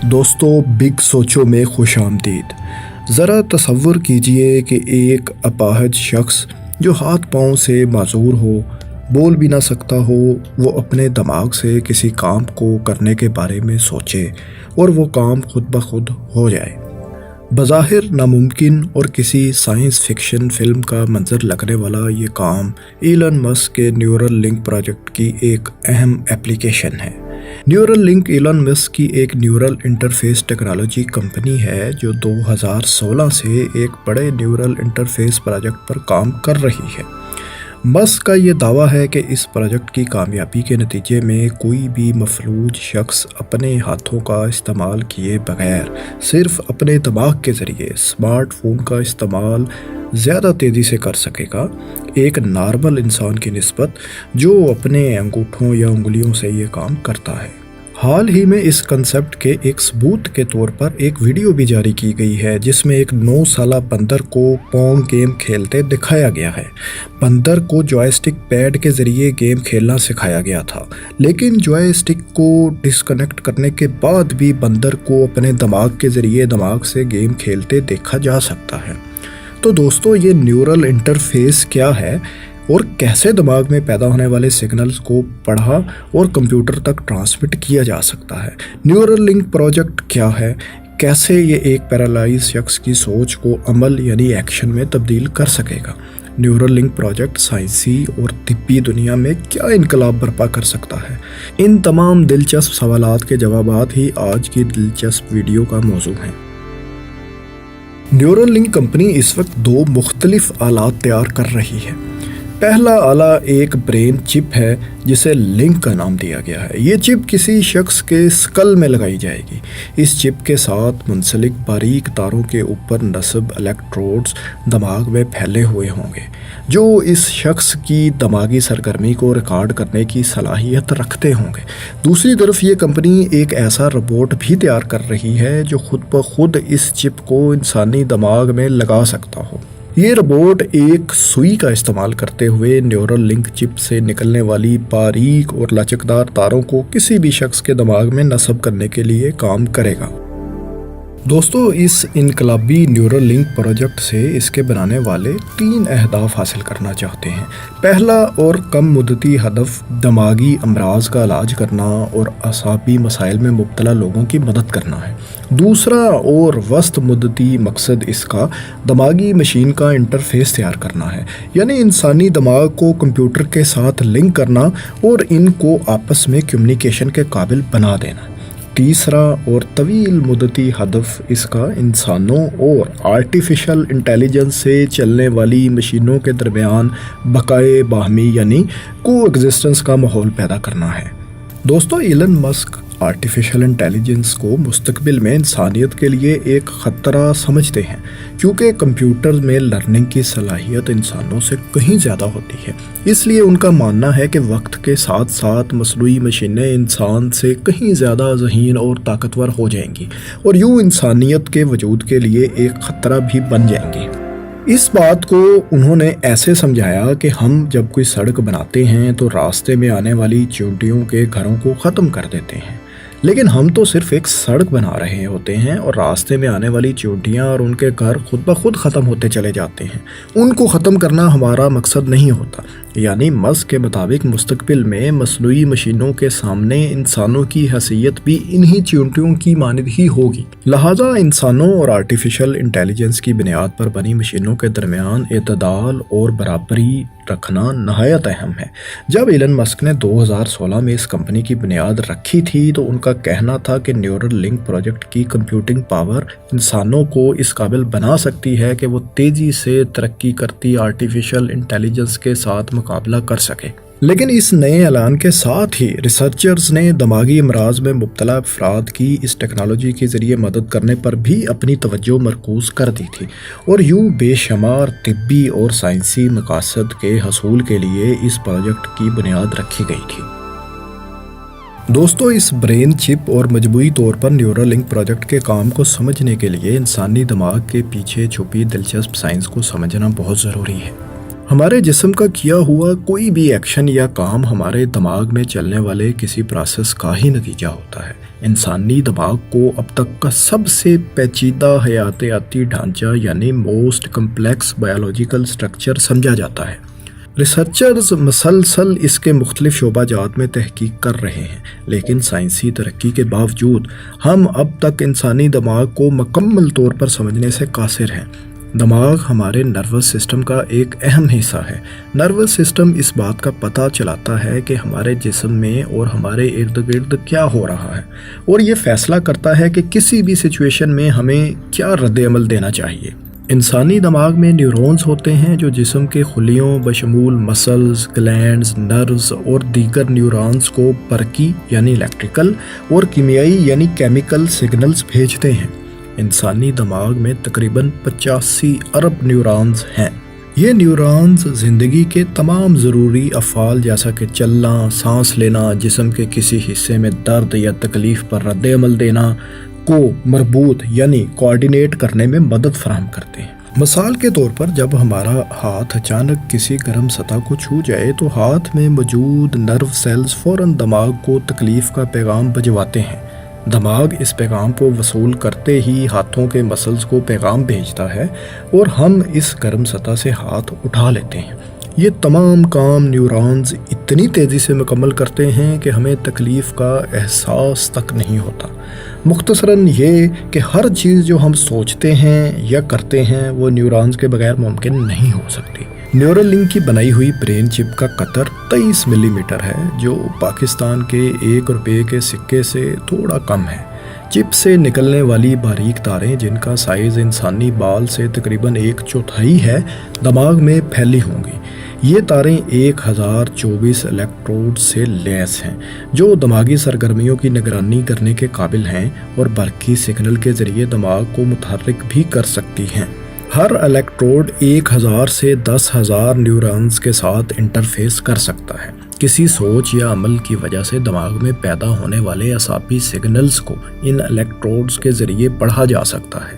دوستو بگ سوچو میں خوش آمدید۔ ذرا تصور کیجئے کہ ایک اپاہج شخص جو ہاتھ پاؤں سے معذور ہو، بول بھی نہ سکتا ہو، وہ اپنے دماغ سے کسی کام کو کرنے کے بارے میں سوچے اور وہ کام خود بخود ہو جائے۔ بظاہر ناممکن اور کسی سائنس فکشن فلم کا منظر لگنے والا یہ کام ایلن مسک کے نیورل لنک پروجیکٹ کی ایک اہم ایپلیکیشن ہے۔ نیورل لنک ایلن مسک کی ایک نیورل انٹرفیس ٹیکنالوجی کمپنی ہے جو 2016 سے ایک بڑے نیورل انٹرفیس پروجیکٹ پر کام کر رہی ہے۔ مسک کا یہ دعویٰ ہے کہ اس پروجیکٹ کی کامیابی کے نتیجے میں کوئی بھی مفلوج شخص اپنے ہاتھوں کا استعمال کیے بغیر صرف اپنے دماغ کے ذریعے اسمارٹ فون کا استعمال زیادہ تیزی سے کر سکے گا، ایک نارمل انسان کی نسبت جو اپنے انگوٹھوں یا انگلیوں سے یہ کام کرتا ہے۔ حال ہی میں اس کنسیپٹ کے ایک ثبوت کے طور پر ایک ویڈیو بھی جاری کی گئی ہے جس میں ایک 9 سالہ بندر کو پونگ گیم کھیلتے دکھایا گیا ہے۔ بندر کو جوائے اسٹک پیڈ کے ذریعے گیم کھیلنا سکھایا گیا تھا، لیکن جوائے اسٹک کو ڈسکنیکٹ کرنے کے بعد بھی بندر کو اپنے دماغ کے ذریعے دماغ سے گیم کھیلتے دیکھا جا سکتا ہے۔ تو دوستو، یہ نیورل انٹرفیس کیا ہے اور کیسے دماغ میں پیدا ہونے والے سگنلز کو پڑھا اور کمپیوٹر تک ٹرانسمٹ کیا جا سکتا ہے؟ نیورل لنک پروجیکٹ کیا ہے؟ کیسے یہ ایک پیرالائز شخص کی سوچ کو عمل یعنی ایکشن میں تبدیل کر سکے گا؟ نیورل لنک پروجیکٹ سائنسی اور طبی دنیا میں کیا انقلاب برپا کر سکتا ہے؟ ان تمام دلچسپ سوالات کے جوابات ہی آج کی دلچسپ ویڈیو کا موضوع ہیں۔ نیورل لنک کمپنی اس وقت 2 مختلف آلات تیار کر رہی ہے۔ پہلا آلہ ایک برین چپ ہے جسے لنک کا نام دیا گیا ہے۔ یہ چپ کسی شخص کے اسکل میں لگائی جائے گی۔ اس چپ کے ساتھ منسلک باریک تاروں کے اوپر نصب الیکٹروڈز دماغ میں پھیلے ہوئے ہوں گے جو اس شخص کی دماغی سرگرمی کو ریکارڈ کرنے کی صلاحیت رکھتے ہوں گے۔ دوسری طرف یہ کمپنی ایک ایسا روبوٹ بھی تیار کر رہی ہے جو خود بخود اس چپ کو انسانی دماغ میں لگا سکتا ہو۔ یہ روبوٹ ایک سوئی کا استعمال کرتے ہوئے نیورل لنک چپ سے نکلنے والی باریک اور لچکدار تاروں کو کسی بھی شخص کے دماغ میں نصب کرنے کے لیے کام کرے گا۔ دوستو، اس انقلابی نیورل لنک پروجیکٹ سے اس کے بنانے والے 3 اہداف حاصل کرنا چاہتے ہیں۔ پہلا اور کم مدتی ہدف دماغی امراض کا علاج کرنا اور اعصابی مسائل میں مبتلا لوگوں کی مدد کرنا ہے۔ دوسرا اور وسط مدتی مقصد اس کا دماغی مشین کا انٹرفیس تیار کرنا ہے، یعنی انسانی دماغ کو کمپیوٹر کے ساتھ لنک کرنا اور ان کو آپس میں کمیونیکیشن کے قابل بنا دینا۔ تیسرا اور طویل مدتی ہدف اس کا انسانوں اور آرٹیفیشل انٹیلیجنس سے چلنے والی مشینوں کے درمیان بقائے باہمی یعنی کو ایگزسٹنس کا ماحول پیدا کرنا ہے۔ دوستو، ایلن مسک آرٹیفیشل انٹیلیجنس کو مستقبل میں انسانیت کے لیے ایک خطرہ سمجھتے ہیں، کیونکہ کمپیوٹر میں لرننگ کی صلاحیت انسانوں سے کہیں زیادہ ہوتی ہے۔ اس لیے ان کا ماننا ہے کہ وقت کے ساتھ ساتھ مصنوعی مشینیں انسان سے کہیں زیادہ ذہین اور طاقتور ہو جائیں گی اور یوں انسانیت کے وجود کے لیے ایک خطرہ بھی بن جائیں گی۔ اس بات کو انہوں نے ایسے سمجھایا کہ ہم جب کوئی سڑک بناتے ہیں تو راستے میں آنے والی چیونٹیوں کے گھروں کو ختم کر دیتے ہیں، لیکن ہم تو صرف ایک سڑک بنا رہے ہوتے ہیں اور راستے میں آنے والی چیونٹیاں اور ان کے گھر خود بخود ختم ہوتے چلے جاتے ہیں۔ ان کو ختم کرنا ہمارا مقصد نہیں ہوتا۔ یعنی مسک کے مطابق مستقبل میں مصنوعی مشینوں کے سامنے انسانوں کی حیثیت بھی انہی چیونٹیوں کی مانند ہی ہوگی۔ لہٰذا انسانوں اور آرٹیفیشل انٹیلیجنس کی بنیاد پر بنی مشینوں کے درمیان اعتدال اور برابری رکھنا نہایت اہم ہے۔ جب ایلن مسک نے 2016 میں اس کمپنی کی بنیاد رکھی تھی تو ان کا کہنا تھا کہ نیورل لنک پروجیکٹ کی کمپیوٹنگ پاور انسانوں کو اس قابل بنا سکتی ہے کہ وہ تیزی سے ترقی کرتی آرٹیفیشل انٹیلیجنس کے ساتھ مقابلہ کر سکے۔ لیکن اس نئے اعلان کے ساتھ ہی ریسرچرز نے دماغی امراض میں مبتلا افراد کی اس ٹیکنالوجی کے ذریعے مدد کرنے پر بھی اپنی توجہ مرکوز کر دی تھی، اور یوں بے شمار طبی اور سائنسی مقاصد کے حصول کے لیے اس پروجیکٹ کی بنیاد رکھی گئی تھی۔ دوستو، اس برین چپ اور مجموعی طور پر نیورل لنک پروجیکٹ کے کام کو سمجھنے کے لیے انسانی دماغ کے پیچھے چھپی دلچسپ سائنس کو سمجھنا بہت ضروری ہے۔ ہمارے جسم کا کیا ہوا کوئی بھی ایکشن یا کام ہمارے دماغ میں چلنے والے کسی پروسیس کا ہی نتیجہ ہوتا ہے۔ انسانی دماغ کو اب تک کا سب سے پیچیدہ حیاتیاتی ڈھانچہ یعنی موسٹ کمپلیکس بایولوجیکل سٹرکچر سمجھا جاتا ہے۔ ریسرچرز مسلسل اس کے مختلف شعبہ جات میں تحقیق کر رہے ہیں، لیکن سائنسی ترقی کے باوجود ہم اب تک انسانی دماغ کو مکمل طور پر سمجھنے سے قاصر ہیں۔ دماغ ہمارے نروس سسٹم کا ایک اہم حصہ ہے۔ نروس سسٹم اس بات کا پتہ چلاتا ہے کہ ہمارے جسم میں اور ہمارے ارد گرد کیا ہو رہا ہے، اور یہ فیصلہ کرتا ہے کہ کسی بھی سچویشن میں ہمیں کیا رد عمل دینا چاہیے۔ انسانی دماغ میں نیورونز ہوتے ہیں جو جسم کے خلیوں بشمول مسلز، گلینڈز، نروز اور دیگر نیورونز کو برقی یعنی الیکٹریکل اور کیمیائی یعنی کیمیکل سگنلز بھیجتے ہیں۔ انسانی دماغ میں تقریباً 85 ارب نیورونز ہیں۔ یہ نیورونز زندگی کے تمام ضروری افعال جیسا کہ چلنا، سانس لینا، جسم کے کسی حصے میں درد یا تکلیف پر رد عمل دینا کو مربوط یعنی کوآرڈینیٹ کرنے میں مدد فراہم کرتے ہیں۔ مثال کے طور پر جب ہمارا ہاتھ اچانک کسی گرم سطح کو چھو جائے تو ہاتھ میں موجود نرو سیلز فوراً دماغ کو تکلیف کا پیغام بھجواتے ہیں۔ دماغ اس پیغام کو وصول کرتے ہی ہاتھوں کے مسلز کو پیغام بھیجتا ہے اور ہم اس گرم سطح سے ہاتھ اٹھا لیتے ہیں۔ یہ تمام کام نیورونز اتنی تیزی سے مکمل کرتے ہیں کہ ہمیں تکلیف کا احساس تک نہیں ہوتا۔ مختصراً یہ کہ ہر چیز جو ہم سوچتے ہیں یا کرتے ہیں وہ نیورونز کے بغیر ممکن نہیں ہو سکتی۔ نیورل لنک کی بنائی ہوئی برین چپ کا قطر 23 ملی میٹر ہے، جو پاکستان کے 1 روپے کے سکے سے تھوڑا کم ہے۔ چپ سے نکلنے والی باریک تاریں جن کا سائز انسانی بال سے تقریباً 1/4 ہے، دماغ میں پھیلی ہوں گی۔ یہ تاریں 1024 الیکٹروڈ سے لیس ہیں جو دماغی سرگرمیوں کی نگرانی کرنے کے قابل ہیں اور برقی سگنل کے ذریعے دماغ کو متحرک بھی کر سکتی ہیں۔ ہر الیکٹروڈ 1000 سے 10,000 نیورونز کے ساتھ انٹرفیس کر سکتا ہے۔ کسی سوچ یا عمل کی وجہ سے دماغ میں پیدا ہونے والے اعصابی سگنلز کو ان الیکٹروڈز کے ذریعے پڑھا جا سکتا ہے۔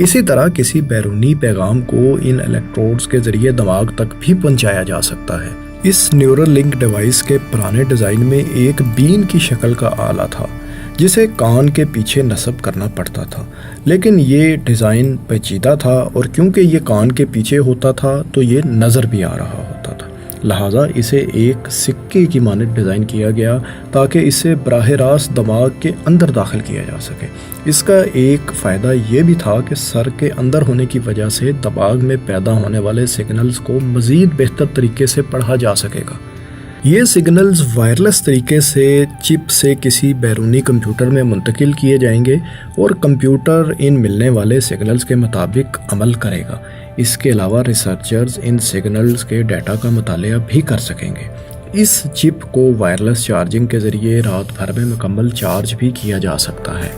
اسی طرح کسی بیرونی پیغام کو ان الیکٹروڈز کے ذریعے دماغ تک بھی پہنچایا جا سکتا ہے۔ اس نیورل لنک ڈیوائس کے پرانے ڈیزائن میں ایک بین کی شکل کا آلہ تھا جسے کان کے پیچھے نصب کرنا پڑتا تھا، لیکن یہ ڈیزائن پیچیدہ تھا اور کیونکہ یہ کان کے پیچھے ہوتا تھا تو یہ نظر بھی آ رہا ہوتا تھا، لہٰذا اسے ایک سکے کی مانند ڈیزائن کیا گیا تاکہ اسے براہ راست دماغ کے اندر داخل کیا جا سکے۔ اس کا ایک فائدہ یہ بھی تھا کہ سر کے اندر ہونے کی وجہ سے دماغ میں پیدا ہونے والے سگنلز کو مزید بہتر طریقے سے پڑھا جا سکے گا۔ یہ سگنلز وائرلیس طریقے سے چپ سے کسی بیرونی کمپیوٹر میں منتقل کیے جائیں گے اور کمپیوٹر ان ملنے والے سگنلز کے مطابق عمل کرے گا۔ اس کے علاوہ ریسرچرز ان سگنلز کے ڈیٹا کا مطالعہ بھی کر سکیں گے۔ اس چپ کو وائرلیس چارجنگ کے ذریعے رات بھر میں مکمل چارج بھی کیا جا سکتا ہے۔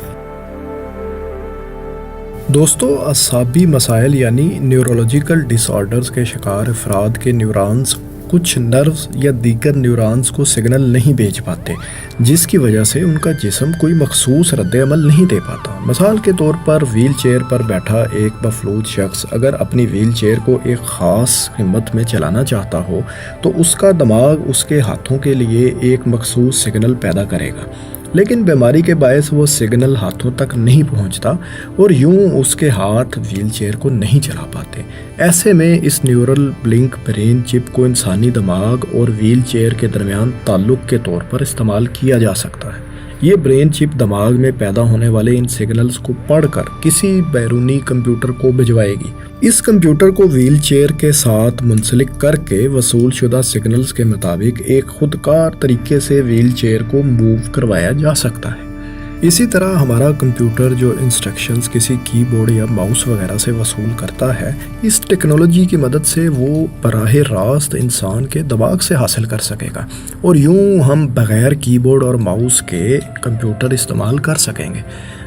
دوستو، اعصابی مسائل یعنی نیورولوجیکل ڈس آرڈرز کے شکار افراد کے نیورونز کچھ نروز یا دیگر نیورونز کو سگنل نہیں بھیج پاتے، جس کی وجہ سے ان کا جسم کوئی مخصوص رد عمل نہیں دے پاتا۔ مثال کے طور پر ویل چیئر پر بیٹھا ایک مفلوج شخص اگر اپنی ویل چیئر کو ایک خاص ہمت میں چلانا چاہتا ہو تو اس کا دماغ اس کے ہاتھوں کے لیے ایک مخصوص سگنل پیدا کرے گا، لیکن بیماری کے باعث وہ سگنل ہاتھوں تک نہیں پہنچتا اور یوں اس کے ہاتھ ویل چیئر کو نہیں چلا پاتے۔ ایسے میں اس نیورل لنک برین چپ کو انسانی دماغ اور ویل چیئر کے درمیان تعلق کے طور پر استعمال کیا جا سکتا ہے۔ یہ برین چپ دماغ میں پیدا ہونے والے ان سگنلز کو پڑھ کر کسی بیرونی کمپیوٹر کو بھجوائے گی۔ اس کمپیوٹر کو ویل چیئر کے ساتھ منسلک کر کے وصول شدہ سگنلز کے مطابق ایک خودکار طریقے سے ویل چیئر کو موو کروایا جا سکتا ہے۔ اسی طرح ہمارا کمپیوٹر جو انسٹرکشنز کسی کی بورڈ یا ماؤس وغیرہ سے وصول کرتا ہے، اس ٹیکنالوجی کی مدد سے وہ براہ راست انسان کے دماغ سے حاصل کر سکے گا اور یوں ہم بغیر کی بورڈ اور ماؤس کے کمپیوٹر استعمال کر سکیں گے۔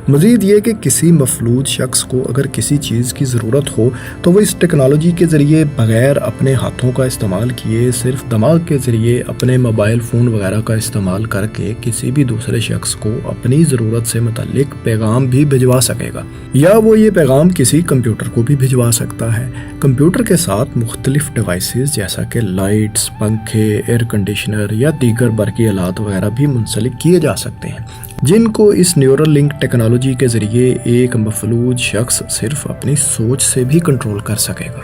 مزید یہ کہ کسی مفلوج شخص کو اگر کسی چیز کی ضرورت ہو تو وہ اس ٹیکنالوجی کے ذریعے بغیر اپنے ہاتھوں کا استعمال کیے صرف دماغ کے ذریعے اپنے موبائل فون وغیرہ کا استعمال کر کے کسی بھی دوسرے شخص کو اپنی ضرورت ضرورت سے متعلق پیغام بھی بھجوا سکے گا، یا وہ یہ پیغام کسی کمپیوٹر کو بھی بھجوا سکتا ہے۔ کمپیوٹر کے ساتھ مختلف ڈیوائسز جیسا کہ لائٹس، پنکھے، ایئر کنڈیشنر یا دیگر برقی آلات وغیرہ بھی منسلک کیے جا سکتے ہیں، جن کو اس نیورل لنک ٹیکنالوجی کے ذریعے ایک مفلوج شخص صرف اپنی سوچ سے بھی کنٹرول کر سکے گا۔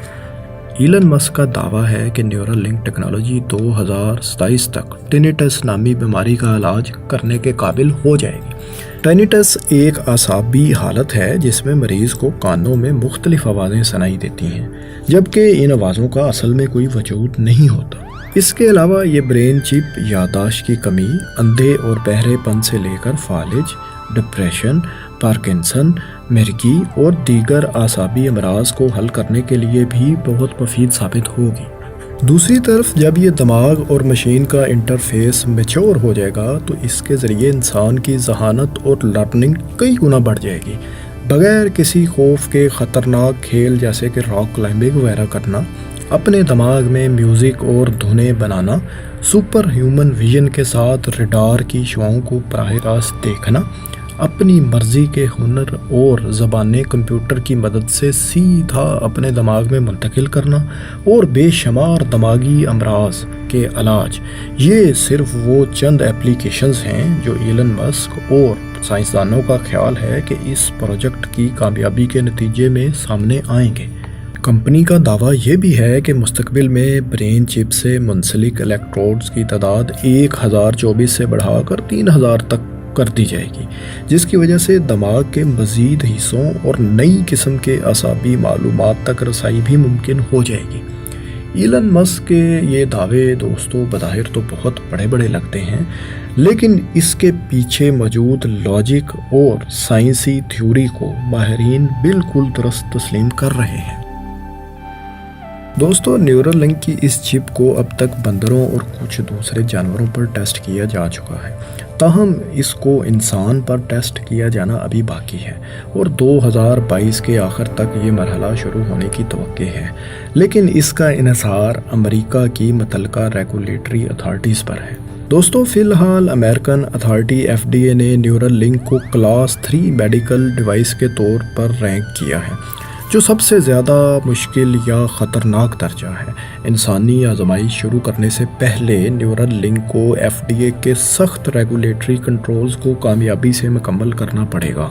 ایلن مسک کا دعویٰ ہے کہ نیورل لنک ٹیکنالوجی 2027 تک ٹینیٹس نامی بیماری کا علاج کرنے کے قابل ہو جائے گی۔ ٹینیٹس ایک اعصابی حالت ہے جس میں مریض کو کانوں میں مختلف آوازیں سنائی دیتی ہیں، جبکہ ان آوازوں کا اصل میں کوئی وجود نہیں ہوتا۔ اس کے علاوہ یہ برین چپ یادداشت کی کمی، اندھے اور بہرے پن سے لے کر فالج، ڈپریشن، پارکنسن، مرگی اور دیگر اعصابی امراض کو حل کرنے کے لیے بھی بہت مفید ثابت ہوگی۔ دوسری طرف جب یہ دماغ اور مشین کا انٹرفیس میچور ہو جائے گا تو اس کے ذریعے انسان کی ذہانت اور لرننگ کئی گنا بڑھ جائے گی۔ بغیر کسی خوف کے خطرناک کھیل جیسے کہ راک کلائمبنگ وغیرہ کرنا، اپنے دماغ میں میوزک اور دھنیں بنانا، سپر ہیومن ویژن کے ساتھ ریڈار کی شعاؤں کو براہ راست دیکھنا، اپنی مرضی کے ہنر اور زبانیں کمپیوٹر کی مدد سے سیدھا اپنے دماغ میں منتقل کرنا، اور بے شمار دماغی امراض کے علاج، یہ صرف وہ چند ایپلیکیشنز ہیں جو ایلن مسک اور سائنسدانوں کا خیال ہے کہ اس پروجیکٹ کی کامیابی کے نتیجے میں سامنے آئیں گے۔ کمپنی کا دعویٰ یہ بھی ہے کہ مستقبل میں برین چپ سے منسلک الیکٹروڈز کی تعداد 1024 سے بڑھا کر 3000 تک کر دی جائے گی، جس کی وجہ سے دماغ کے مزید حصوں اور نئی قسم کے اعصابی معلومات تک رسائی بھی ممکن ہو جائے گی۔ ایلن مسک کے یہ دعوے دوستو بظاہر تو بہت بڑے بڑے لگتے ہیں، لیکن اس کے پیچھے موجود لاجک اور سائنسی تھیوری کو ماہرین بالکل درست تسلیم کر رہے ہیں۔ دوستو نیورل لنک کی اس چپ کو اب تک بندروں اور کچھ دوسرے جانوروں پر ٹیسٹ کیا جا چکا ہے، تاہم اس کو انسان پر ٹیسٹ کیا جانا ابھی باقی ہے اور 2022 کے آخر تک یہ مرحلہ شروع ہونے کی توقع ہے، لیکن اس کا انحصار امریکہ کی متعلقہ ریگولیٹری اتھارٹیز پر ہے۔ دوستو فی الحال امریکن اتھارٹی FDA نے نیورل لنک کو کلاس 3 میڈیکل ڈیوائس کے طور پر رینک کیا ہے، جو سب سے زیادہ مشکل یا خطرناک درجہ ہے۔ انسانی آزمائش شروع کرنے سے پہلے نیورل لنک کو FDA کے سخت ریگولیٹری کنٹرولز کو کامیابی سے مکمل کرنا پڑے گا۔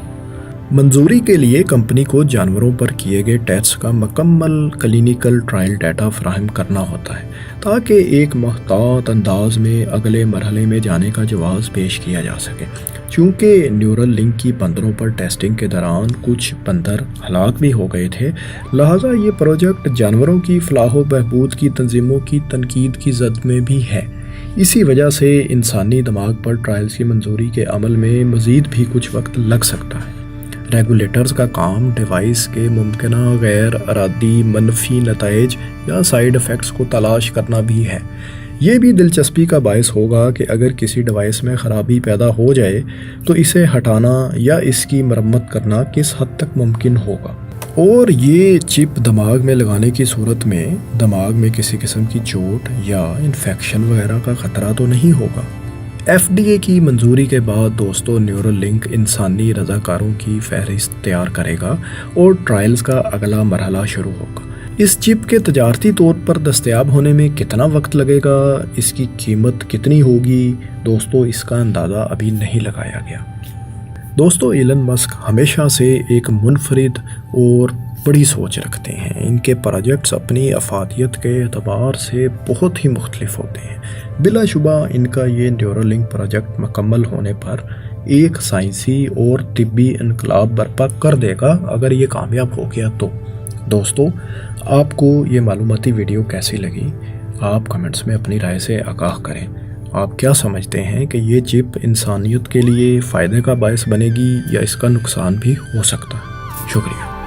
منظوری کے لیے کمپنی کو جانوروں پر کیے گئے ٹیسٹ کا مکمل کلینیکل ٹرائل ڈیٹا فراہم کرنا ہوتا ہے تاکہ ایک محتاط انداز میں اگلے مرحلے میں جانے کا جواز پیش کیا جا سکے۔ چونکہ نیورل لنک کی بندروں پر ٹیسٹنگ کے دوران کچھ بندر ہلاک بھی ہو گئے تھے، لہٰذا یہ پروجیکٹ جانوروں کی فلاح و بہبود کی تنظیموں کی تنقید کی زد میں بھی ہے۔ اسی وجہ سے انسانی دماغ پر ٹرائلز کی منظوری کے عمل میں مزید بھی کچھ وقت لگ سکتا ہے۔ ریگولیٹرز کا کام ڈیوائس کے ممکنہ غیر ارادی منفی نتائج یا سائیڈ ایفیکٹس کو تلاش کرنا بھی ہے۔ یہ بھی دلچسپی کا باعث ہوگا کہ اگر کسی ڈیوائس میں خرابی پیدا ہو جائے تو اسے ہٹانا یا اس کی مرمت کرنا کس حد تک ممکن ہوگا، اور یہ چپ دماغ میں لگانے کی صورت میں دماغ میں کسی قسم کی چوٹ یا انفیکشن وغیرہ کا خطرہ تو نہیں ہوگا۔ FDA کی منظوری کے بعد دوستو نیورل لنک انسانی رضاکاروں کی فہرست تیار کرے گا اور ٹرائلز کا اگلا مرحلہ شروع ہوگا۔ اس چپ کے تجارتی طور پر دستیاب ہونے میں کتنا وقت لگے گا، اس کی قیمت کتنی ہوگی، دوستو اس کا اندازہ ابھی نہیں لگایا گیا۔ دوستو ایلن مسک ہمیشہ سے ایک منفرد اور بڑی سوچ رکھتے ہیں۔ ان کے پروجیکٹس اپنی افادیت کے اعتبار سے بہت ہی مختلف ہوتے ہیں۔ بلا شبہ ان کا یہ نیورل لنک پروجیکٹ مکمل ہونے پر ایک سائنسی اور طبی انقلاب برپا کر دے گا اگر یہ کامیاب ہو گیا تو۔ دوستو آپ کو یہ معلوماتی ویڈیو کیسی لگی؟ آپ کمنٹس میں اپنی رائے سے آگاہ کریں۔ آپ کیا سمجھتے ہیں کہ یہ چپ انسانیت کے لیے فائدے کا باعث بنے گی یا اس کا نقصان بھی ہو سکتا ہے؟ شکریہ۔